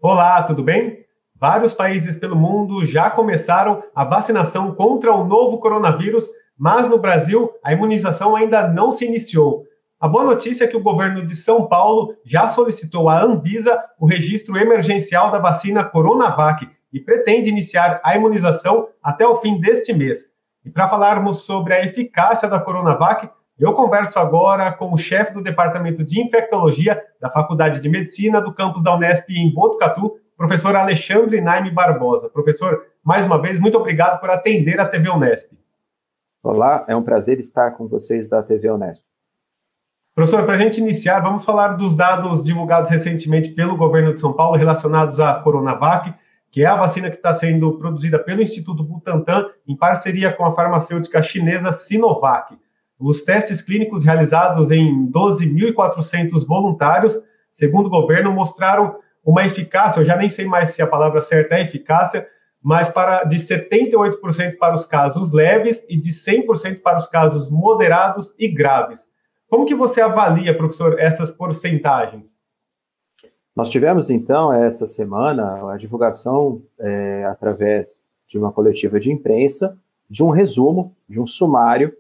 Olá, tudo bem? Vários países pelo mundo já começaram a vacinação contra o novo coronavírus, mas no Brasil a imunização ainda não se iniciou. A boa notícia é que o governo de São Paulo já solicitou à Anvisa o registro emergencial da vacina Coronavac e pretende iniciar a imunização até o fim deste mês. E para falarmos sobre a eficácia da Coronavac, eu converso agora com o chefe do Departamento de Infectologia da Faculdade de Medicina do campus da Unesp em Botucatu, professor Alexandre Naime Barbosa. Professor, mais uma vez, muito obrigado por atender a TV Unesp. Olá, é um prazer estar com vocês da TV Unesp. Professor, para a gente iniciar, vamos falar dos dados divulgados recentemente pelo governo de São Paulo relacionados à Coronavac, que é a vacina que está sendo produzida pelo Instituto Butantan em parceria com a farmacêutica chinesa Sinovac. Os testes clínicos realizados em 12.400 voluntários, segundo o governo, mostraram uma eficácia, eu já nem sei mais se a palavra certa é eficácia, mas de 78% para os casos leves e de 100% para os casos moderados e graves. Como que você avalia, professor, essas porcentagens? Nós tivemos, então, essa semana, a divulgação, através de uma coletiva de imprensa, de um resumo, de um sumário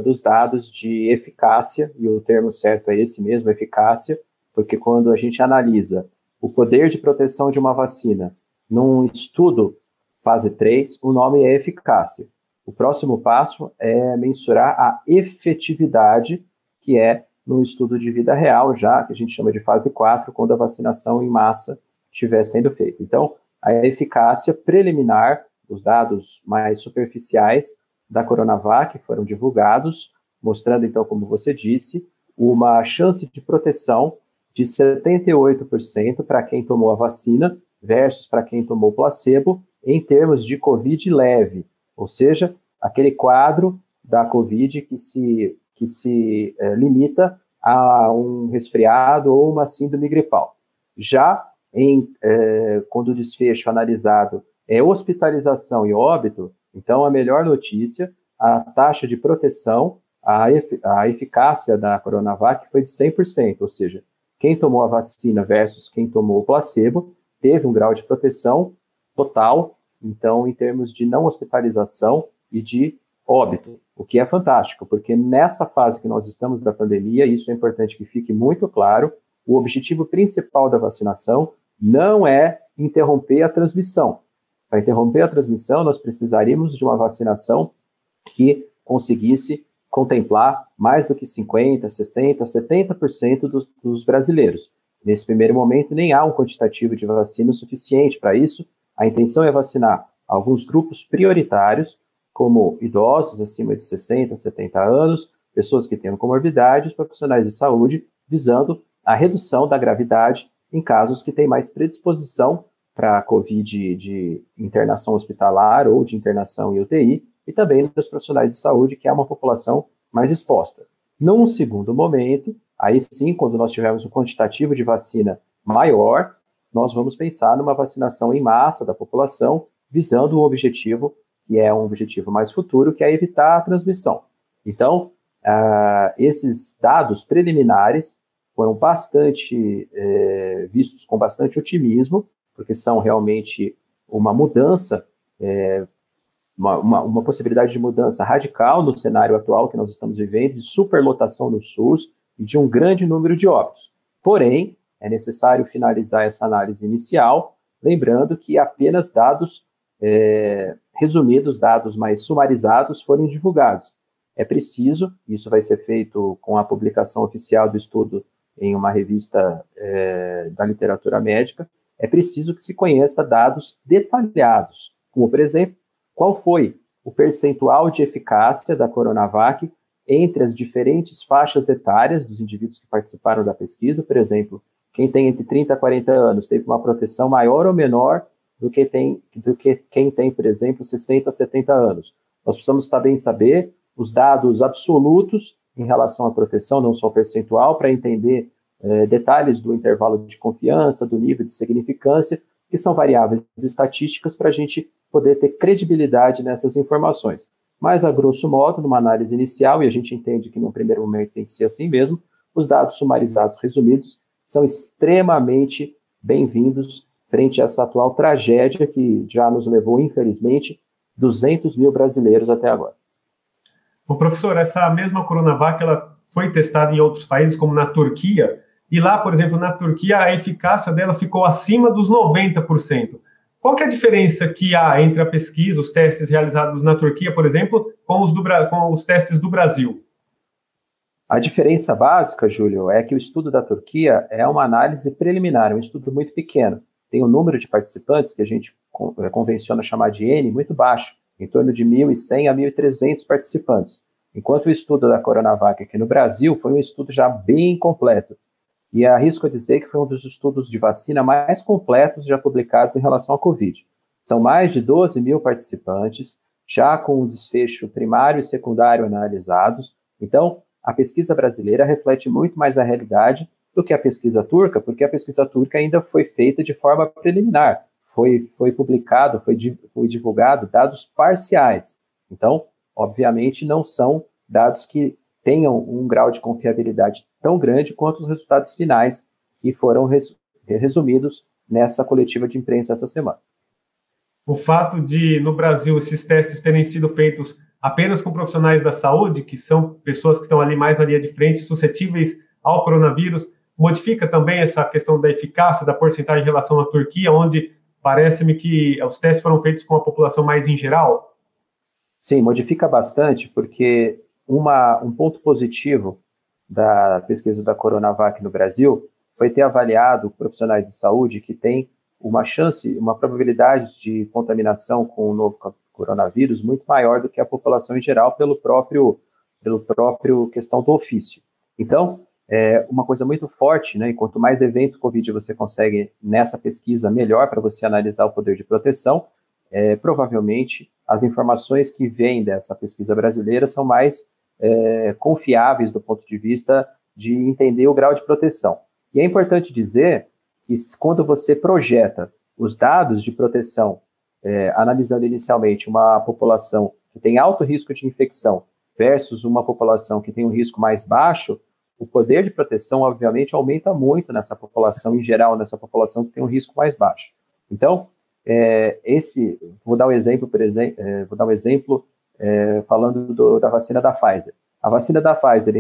dos dados de eficácia, e o termo certo é esse mesmo, eficácia, porque quando a gente analisa o poder de proteção de uma vacina num estudo fase 3, o nome é eficácia. O próximo passo é mensurar a efetividade, que é no estudo de vida real, já que a gente chama de fase 4, quando a vacinação em massa estiver sendo feita. Então, a eficácia preliminar, os dados mais superficiais da Coronavac foram divulgados, mostrando, então, como você disse, uma chance de proteção de 78% para quem tomou a vacina versus para quem tomou placebo, em termos de COVID leve, ou seja, aquele quadro da COVID que se limita a um resfriado ou uma síndrome gripal. Já quando o desfecho analisado é hospitalização e óbito, então a melhor notícia, a taxa de proteção, a eficácia da Coronavac foi de 100%, ou seja, quem tomou a vacina versus quem tomou o placebo teve um grau de proteção total, então, em termos de não hospitalização e de óbito, o que é fantástico, porque nessa fase que nós estamos da pandemia, isso é importante que fique muito claro, o objetivo principal da vacinação não é interromper a transmissão. Para interromper a transmissão, nós precisaríamos de uma vacinação que conseguisse contemplar mais do que 50%, 60%, 70% dos brasileiros. Nesse primeiro momento, nem há um quantitativo de vacina suficiente para isso. A intenção é vacinar alguns grupos prioritários, como idosos acima de 60, 70 anos, pessoas que tenham comorbidades, profissionais de saúde, visando a redução da gravidade em casos que têm mais predisposição para a COVID de internação hospitalar ou de internação em UTI, e também dos profissionais de saúde, que é uma população mais exposta. Num segundo momento, aí sim, quando nós tivermos um quantitativo de vacina maior, nós vamos pensar numa vacinação em massa da população, visando um objetivo, que é um objetivo mais futuro, que é evitar a transmissão. Então, esses dados preliminares foram bastante vistos com bastante otimismo, porque são realmente uma mudança, uma possibilidade de mudança radical no cenário atual que nós estamos vivendo, de superlotação no SUS e de um grande número de óbitos. Porém, é necessário finalizar essa análise inicial, lembrando que apenas dados resumidos, dados mais sumarizados foram divulgados. É preciso, isso vai ser feito com a publicação oficial do estudo em uma revista da literatura médica, é preciso que se conheça dados detalhados, como, por exemplo, qual foi o percentual de eficácia da Coronavac entre as diferentes faixas etárias dos indivíduos que participaram da pesquisa. Por exemplo, quem tem entre 30 a 40 anos teve uma proteção maior ou menor do que quem tem, por exemplo, 60 a 70 anos. Nós precisamos também saber os dados absolutos em relação à proteção, não só o percentual, para entender detalhes do intervalo de confiança, do nível de significância, que são variáveis estatísticas para a gente poder ter credibilidade nessas informações. Mas, a grosso modo, numa análise inicial, e a gente entende que no primeiro momento tem que ser assim mesmo, os dados sumarizados resumidos são extremamente bem-vindos frente a essa atual tragédia que já nos levou, infelizmente, 200 mil brasileiros até agora. O professor, essa mesma Coronavac, ela foi testada em outros países, como na Turquia, e lá, por exemplo, na Turquia, a eficácia dela ficou acima dos 90%. Qual que é a diferença que há entre a pesquisa, os testes realizados na Turquia, por exemplo, com os testes do Brasil? A diferença básica, Júlio, é que o estudo da Turquia é uma análise preliminar, um estudo muito pequeno. Tem um número de participantes, que a gente convenciona chamar de N, muito baixo, em torno de 1.100 a 1.300 participantes. Enquanto o estudo da Coronavac aqui no Brasil foi um estudo já bem completo. E arrisco a dizer que foi um dos estudos de vacina mais completos já publicados em relação à Covid. São mais de 12 mil participantes, já com o desfecho primário e secundário analisados. Então, a pesquisa brasileira reflete muito mais a realidade do que a pesquisa turca, porque a pesquisa turca ainda foi feita de forma preliminar. Foi publicado, foi divulgado dados parciais. Então, obviamente, não são dados que tenham um grau de confiabilidade tão grande quanto os resultados finais que foram resumidos nessa coletiva de imprensa essa semana. O fato de, no Brasil, esses testes terem sido feitos apenas com profissionais da saúde, que são pessoas que estão ali mais na linha de frente, suscetíveis ao coronavírus, modifica também essa questão da eficácia, da porcentagem em relação à Turquia, onde parece-me que os testes foram feitos com a população mais em geral? Sim, modifica bastante, porque um ponto positivo da pesquisa da Coronavac no Brasil foi ter avaliado profissionais de saúde que têm uma chance, uma probabilidade de contaminação com o novo coronavírus muito maior do que a população em geral pelo próprio questão do ofício. Então, é uma coisa muito forte, né? E quanto mais evento Covid você consegue nessa pesquisa, melhor para você analisar o poder de proteção. Provavelmente, as informações que vêm dessa pesquisa brasileira são mais confiáveis do ponto de vista de entender o grau de proteção. E é importante dizer que quando você projeta os dados de proteção, analisando inicialmente uma população que tem alto risco de infecção versus uma população que tem um risco mais baixo, o poder de proteção, obviamente, aumenta muito nessa população, em geral, nessa população que tem um risco mais baixo. Então, vou dar um exemplo, falando da vacina da Pfizer. A vacina da Pfizer,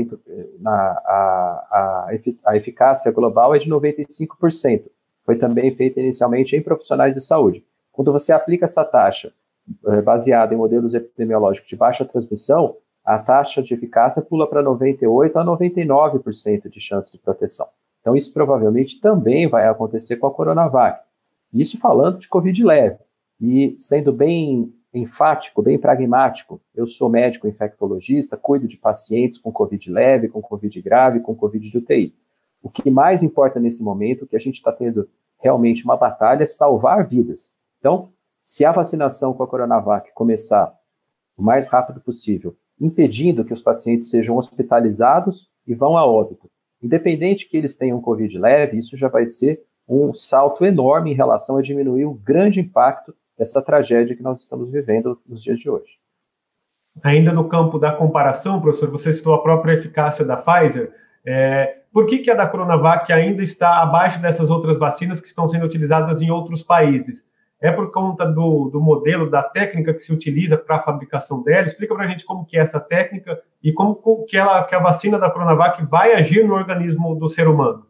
a eficácia global é de 95%. Foi também feita inicialmente em profissionais de saúde. Quando você aplica essa taxa baseada em modelos epidemiológicos de baixa transmissão, a taxa de eficácia pula para 98% a 99% de chance de proteção. Então, isso provavelmente também vai acontecer com a Coronavac. Isso falando de Covid leve. E sendo bem enfático, bem pragmático, eu sou médico infectologista, cuido de pacientes com Covid leve, com Covid grave, com Covid de UTI. O que mais importa nesse momento, que a gente está tendo realmente uma batalha, é salvar vidas. Então, se a vacinação com a Coronavac começar o mais rápido possível, impedindo que os pacientes sejam hospitalizados e vão a óbito, independente que eles tenham Covid leve, isso já vai ser um salto enorme em relação a diminuir o grande impacto dessa tragédia que nós estamos vivendo nos dias de hoje. Ainda no campo da comparação, professor, você citou a própria eficácia da Pfizer. Por que a da Coronavac ainda está abaixo dessas outras vacinas que estão sendo utilizadas em outros países? É por conta do modelo, da técnica que se utiliza para a fabricação dela? Explica para a gente como que é essa técnica e como que a vacina da Coronavac vai agir no organismo do ser humano.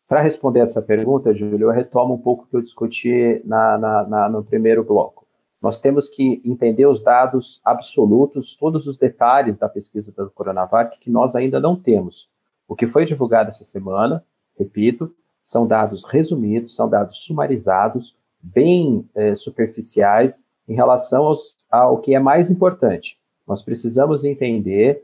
Para responder essa pergunta, Júlio, eu retomo um pouco o que eu discuti no primeiro bloco. Nós temos que entender os dados absolutos, todos os detalhes da pesquisa da Coronavac que nós ainda não temos. O que foi divulgado essa semana, repito, são dados resumidos, são dados sumarizados, bem superficiais em relação ao que é mais importante. Nós precisamos entender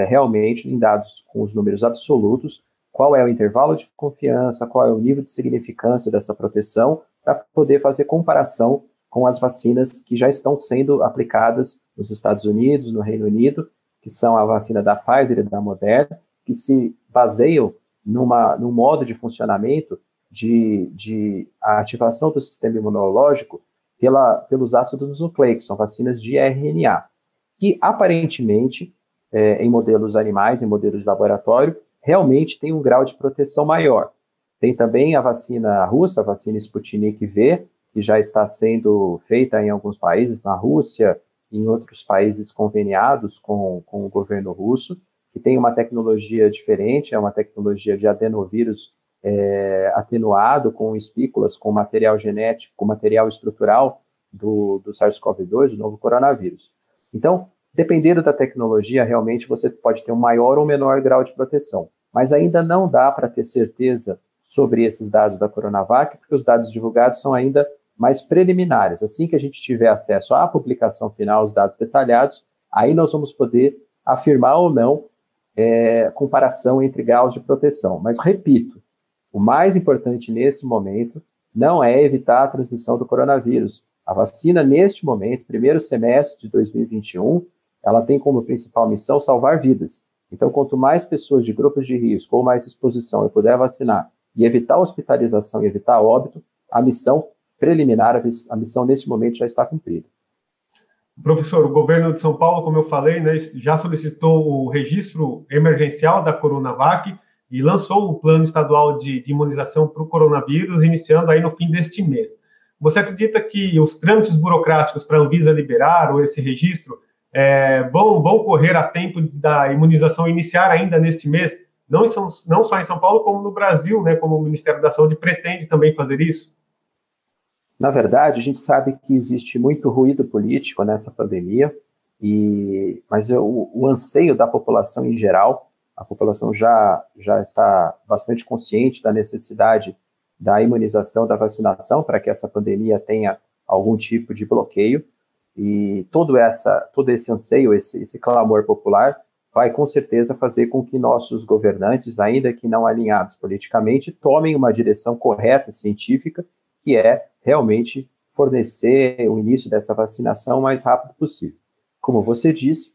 realmente, em dados com os números absolutos, qual é o intervalo de confiança, qual é o nível de significância dessa proteção, para poder fazer comparação com as vacinas que já estão sendo aplicadas nos Estados Unidos, no Reino Unido, que são a vacina da Pfizer e da Moderna, que se baseiam num modo de funcionamento de ativação do sistema imunológico pelos ácidos nucleicos, são vacinas de RNA, que aparentemente, em modelos animais, em modelos de laboratório, realmente tem um grau de proteção maior. Tem também a vacina russa, a vacina Sputnik V, que já está sendo feita em alguns países, na Rússia, em outros países conveniados com o governo russo, que tem uma tecnologia diferente, é uma tecnologia de adenovírus atenuado com espículas, com material genético, com material estrutural do SARS-CoV-2, do novo coronavírus. Então, dependendo da tecnologia, realmente você pode ter um maior ou menor grau de proteção, mas ainda não dá para ter certeza sobre esses dados da Coronavac, porque os dados divulgados são ainda mais preliminares. Assim que a gente tiver acesso à publicação final, os dados detalhados, aí nós vamos poder afirmar ou não comparação entre graus de proteção. Mas, repito, o mais importante nesse momento não é evitar a transmissão do coronavírus. A vacina, neste momento, primeiro semestre de 2021, ela tem como principal missão salvar vidas. Então, quanto mais pessoas de grupos de risco ou mais exposição eu puder vacinar e evitar hospitalização e evitar óbito, a missão preliminar, a missão nesse momento já está cumprida. Professor, o governo de São Paulo, como eu falei, né, já solicitou o registro emergencial da Coronavac e lançou o plano estadual de imunização para o coronavírus, iniciando aí no fim deste mês. Você acredita que os trâmites burocráticos para a Anvisa liberar ou esse registro vão correr a tempo da imunização iniciar ainda neste mês? Não só em São Paulo, como no Brasil, né, como o Ministério da Saúde pretende também fazer isso? Na verdade, a gente sabe que existe muito ruído político nessa pandemia, mas o anseio da população em geral, a população já está bastante consciente da necessidade da imunização, da vacinação, para que essa pandemia tenha algum tipo de bloqueio, e todo esse anseio, esse clamor popular, vai com certeza fazer com que nossos governantes, ainda que não alinhados politicamente, tomem uma direção correta, científica, que é realmente fornecer o início dessa vacinação o mais rápido possível. Como você disse,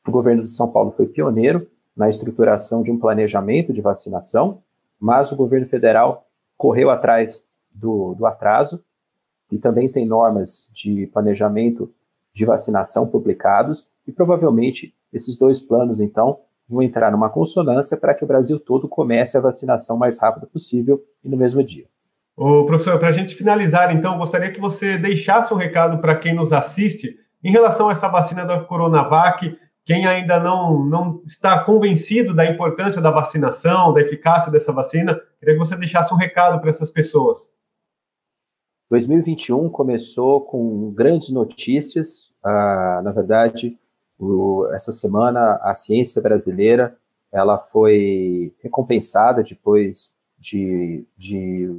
o governo de São Paulo foi pioneiro na estruturação de um planejamento de vacinação, mas o governo federal correu atrás do atraso e também tem normas de planejamento de vacinação publicados e provavelmente esses dois planos, então, vão entrar numa consonância para que o Brasil todo comece a vacinação o mais rápido possível e no mesmo dia. Ô, professor, para a gente finalizar, então, gostaria que você deixasse um recado para quem nos assiste em relação a essa vacina da Coronavac, quem ainda não está convencido da importância da vacinação, da eficácia dessa vacina, queria que você deixasse um recado para essas pessoas. 2021 começou com grandes notícias. Na verdade, essa semana a ciência brasileira ela foi recompensada depois de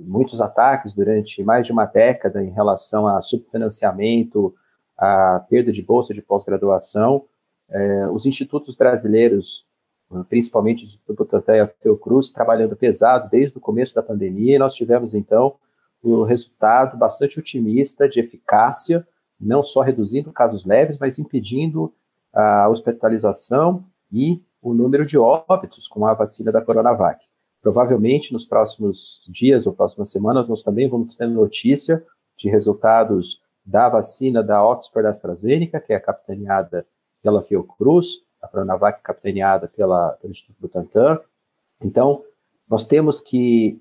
muitos ataques durante mais de uma década em relação a subfinanciamento, a perda de bolsa de pós-graduação. Os institutos brasileiros, principalmente o Instituto Butantan e a Fiocruz, trabalhando pesado desde o começo da pandemia, e nós tivemos, então, um resultado bastante otimista de eficácia, não só reduzindo casos leves, mas impedindo a hospitalização e o número de óbitos com a vacina da Coronavac. Provavelmente, nos próximos dias ou próximas semanas, nós também vamos ter notícia de resultados da vacina da Oxford AstraZeneca, que é capitaneada pela Fiocruz, a Coronavac capitaneada pelo Instituto Butantan. Então, nós temos que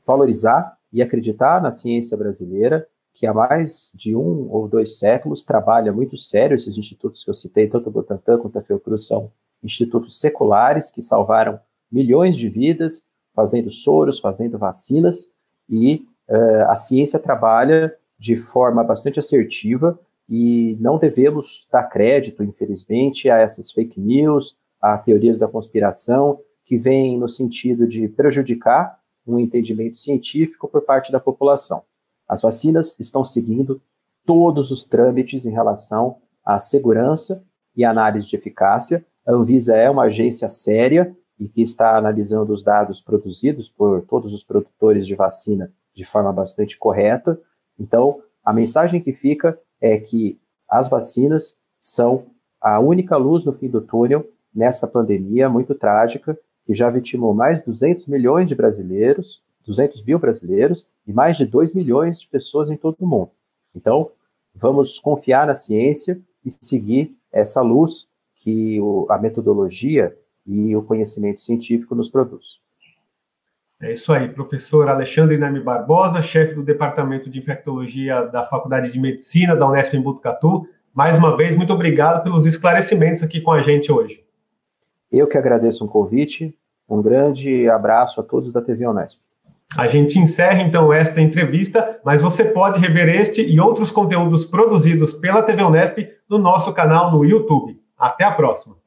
valorizar e acreditar na ciência brasileira, que há mais de 1 ou 2 séculos trabalha muito sério. Esses institutos que eu citei, tanto o Butantan quanto a Fiocruz, são institutos seculares que salvaram milhões de vidas, fazendo soros, fazendo vacinas, e a ciência trabalha de forma bastante assertiva e não devemos dar crédito, infelizmente, a essas fake news, a teorias da conspiração, que vêm no sentido de prejudicar um entendimento científico por parte da população. As vacinas estão seguindo todos os trâmites em relação à segurança e análise de eficácia. A Anvisa é uma agência séria e que está analisando os dados produzidos por todos os produtores de vacina de forma bastante correta. Então, a mensagem que fica é que as vacinas são a única luz no fim do túnel nessa pandemia muito trágica, que já vitimou mais de 200 milhões de brasileiros, 200 mil brasileiros, e mais de 2 milhões de pessoas em todo o mundo. Então, vamos confiar na ciência e seguir essa luz que a metodologia e o conhecimento científico nos produz. É isso aí, professor Alexandre Naime Barbosa, chefe do Departamento de Infectologia da Faculdade de Medicina da Unesp em Botucatu. Mais uma vez, muito obrigado pelos esclarecimentos aqui com a gente hoje. Eu que agradeço o convite. Um grande abraço a todos da TV Unesp. A gente encerra, então, esta entrevista, mas você pode rever este e outros conteúdos produzidos pela TV Unesp no nosso canal no YouTube. Até a próxima!